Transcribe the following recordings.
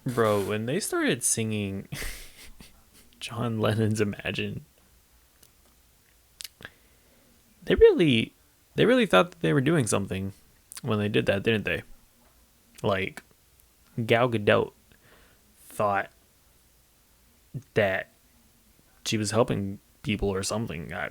Bro, when they started singing John Lennon's Imagine, they really they really thought that they were doing something when they did that, didn't they? Like Gal Gadot thought that she was helping people or something. I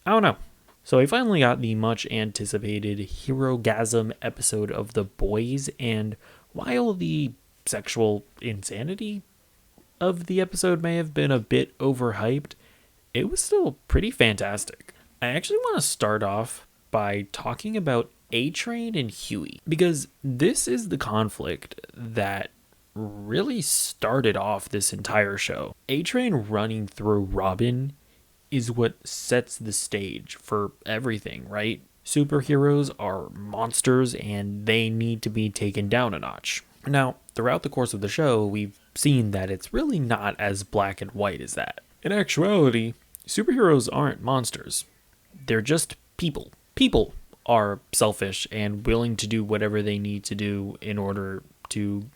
don't know. So I finally got the much anticipated Hero Gasm episode of The Boys, and while the sexual insanity of the episode may have been a bit overhyped, it was still pretty fantastic. I actually want to start off by talking about A Train and Huey, because this is the conflict that really started off this entire show. A Train running through Robin is what sets the stage for everything, right? Superheroes are monsters and they need to be taken down a notch. Now, throughout the course of the show, we've seen that it's really not as black and white as that. In actuality, superheroes aren't monsters. They're just people. People are selfish and willing to do whatever they need to do in order to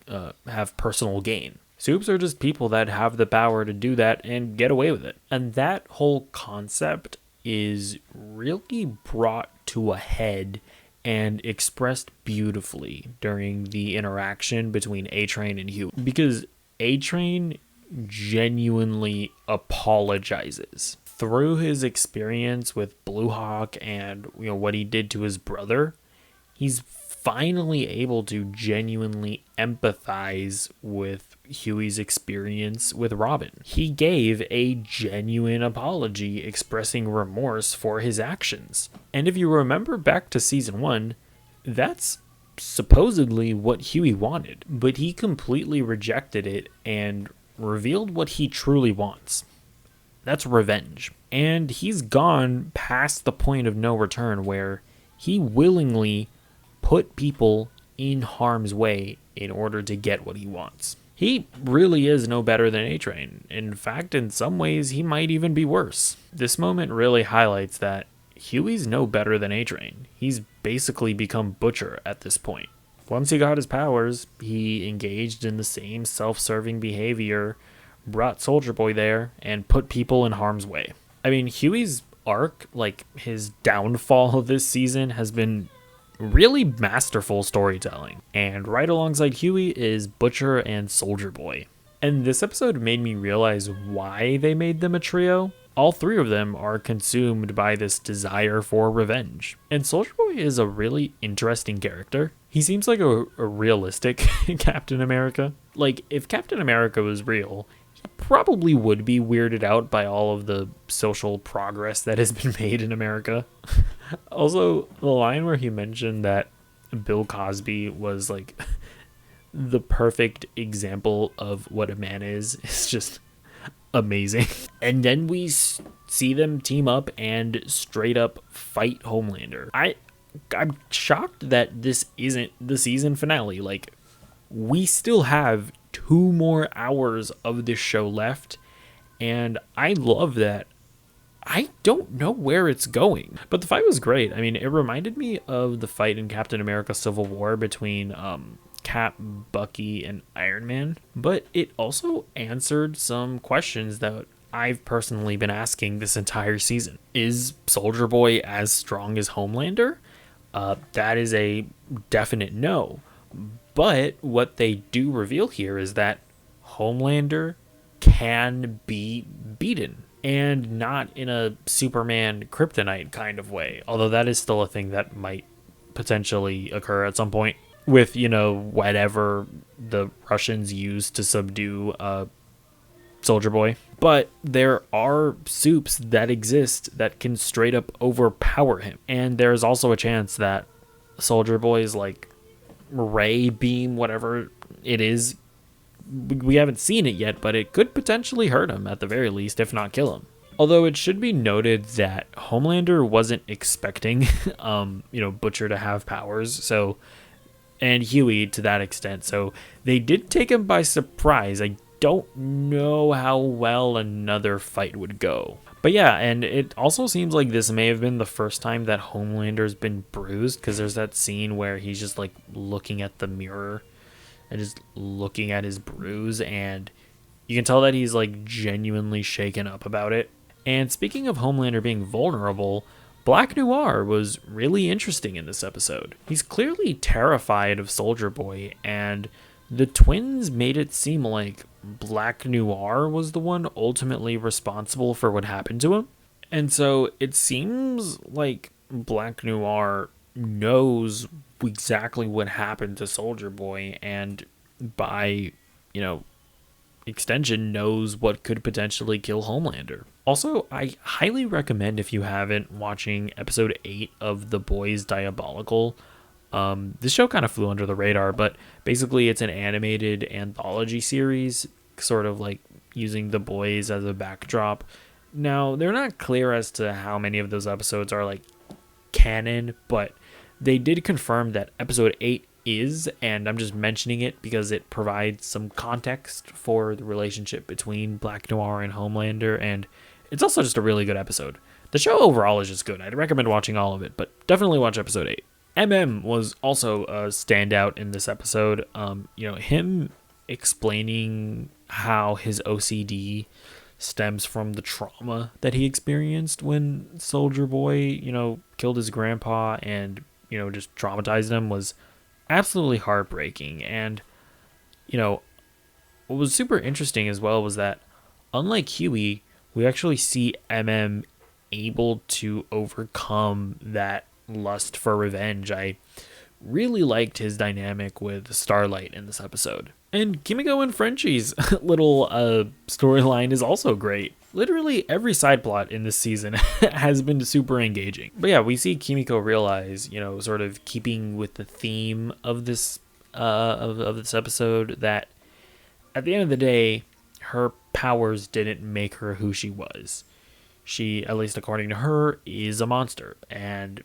have personal gain. Supes are just people that have the power to do that and get away with it. And that whole concept is really brought to a head and expressed beautifully during the interaction between A Train and Huey. Because A Train genuinely apologizes. Through his experience with Blue Hawk and what he did to his brother, he's finally able to genuinely empathize with Huey's experience with Robin. He gave a genuine apology expressing remorse for his actions. And if you remember back to season 1, that's supposedly what Huey wanted, but he completely rejected it and revealed what he truly wants. That's revenge. And he's gone past the point of no return where he willingly put people in harm's way in order to get what he wants. He really is no better than A-Train. In fact, in some ways, he might even be worse. This moment really highlights that Huey's no better than A-Train. He's basically become Butcher at this point. Once he got his powers, he engaged in the same self-serving behavior, brought Soldier Boy there, and put people in harm's way. I mean, Huey's arc, like his downfall this season, has been really masterful storytelling. And right alongside Huey is Butcher and Soldier Boy. And this episode made me realize why they made them a trio. All three of them are consumed by this desire for revenge. And Soldier Boy is a really interesting character. He seems like a realistic Captain America. Like, if Captain America was real, he probably would be weirded out by all of the social progress that has been made in America. Also, the line where he mentioned that Bill Cosby was like the perfect example of what a man is just amazing. And then we see them team up and straight up fight Homelander. I'm shocked that this isn't the season finale. Like, we still have 2 more hours of this show left, and I love that. I don't know where it's going, but the fight was great. I mean, it reminded me of the fight in Captain America Civil War between Cap, Bucky, and Iron Man, but it also answered some questions that I've personally been asking this entire season. Is Soldier Boy as strong as Homelander? That is a definite no. But what they do reveal here is that Homelander can be beaten, and not in a Superman kryptonite kind of way, although that is still a thing that might potentially occur at some point with, whatever the Russians used to subdue Soldier Boy. But there are supes that exist that can straight up overpower him, and there's also a chance that Soldier Boy's like ray beam, whatever it is, we haven't seen it yet, but it could potentially hurt him at the very least, if not kill him. Although it should be noted that Homelander wasn't expecting, Butcher to have powers, so, and Huey to that extent, so they did take him by surprise. I don't know how well another fight would go. But yeah, and it also seems like this may have been the first time that Homelander's been bruised, because there's that scene where he's just like looking at the mirror and just looking at his bruise, and you can tell that he's like genuinely shaken up about it. And speaking of Homelander being vulnerable, Black Noir was really interesting in this episode. He's clearly terrified of Soldier Boy, and the twins made it seem like Black Noir was the one ultimately responsible for what happened to him. And so it seems like Black Noir knows exactly what happened to Soldier Boy, and by, you know, extension knows what could potentially kill Homelander. Also, I highly recommend, if you haven't, watching episode 8 of The Boys Diabolical. This show kind of flew under the radar, but basically it's an animated anthology series, sort of like using The Boys as a backdrop. Now, they're not clear as to how many of those episodes are like canon, but they did confirm that episode 8 is, and I'm just mentioning it because it provides some context for the relationship between Black Noir and Homelander, and it's also just a really good episode. The show overall is just good. I'd recommend watching all of it, but definitely watch episode 8. Was also a standout in this episode. Him explaining how his OCD stems from the trauma that he experienced when Soldier Boy, killed his grandpa and, just traumatized him was absolutely heartbreaking. And, what was super interesting as well was that, unlike Huey, we actually see able to overcome that lust for revenge. I really liked his dynamic with Starlight in this episode. And Kimiko and Frenchie's little storyline is also great. Literally every side plot in this season has been super engaging. But yeah, we see Kimiko realize, sort of keeping with the theme of this of this episode, that at the end of the day, her powers didn't make her who she was. She, at least according to her, is a monster, and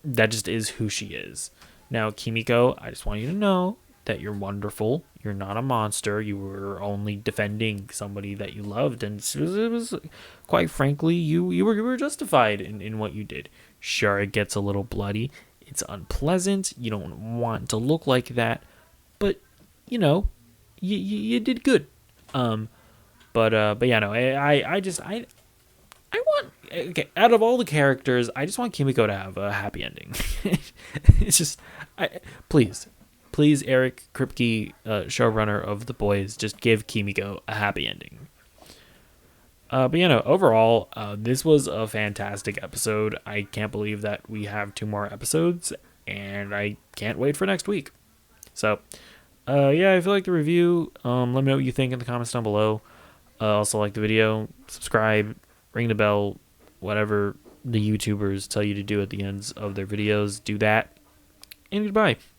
that just is who she is. Now, Kimiko, I just want you to know that you're wonderful. You're not a monster. You were only defending somebody that you loved, and it was quite frankly, you were justified in what you did. Sure, it gets a little bloody. It's unpleasant. You don't want to look like that, but you did good. But yeah, no, I want, okay, out of all the characters, I just want Kimiko to have a happy ending. It's just, please, Eric Kripke, showrunner of The Boys, just give Kimiko a happy ending. But overall, this was a fantastic episode. I can't believe that we have 2 more episodes, and I can't wait for next week. So, yeah, if you like the review, let me know what you think in the comments down below. Also, like the video, subscribe, ring the bell, whatever the YouTubers tell you to do at the ends of their videos, do that, and goodbye.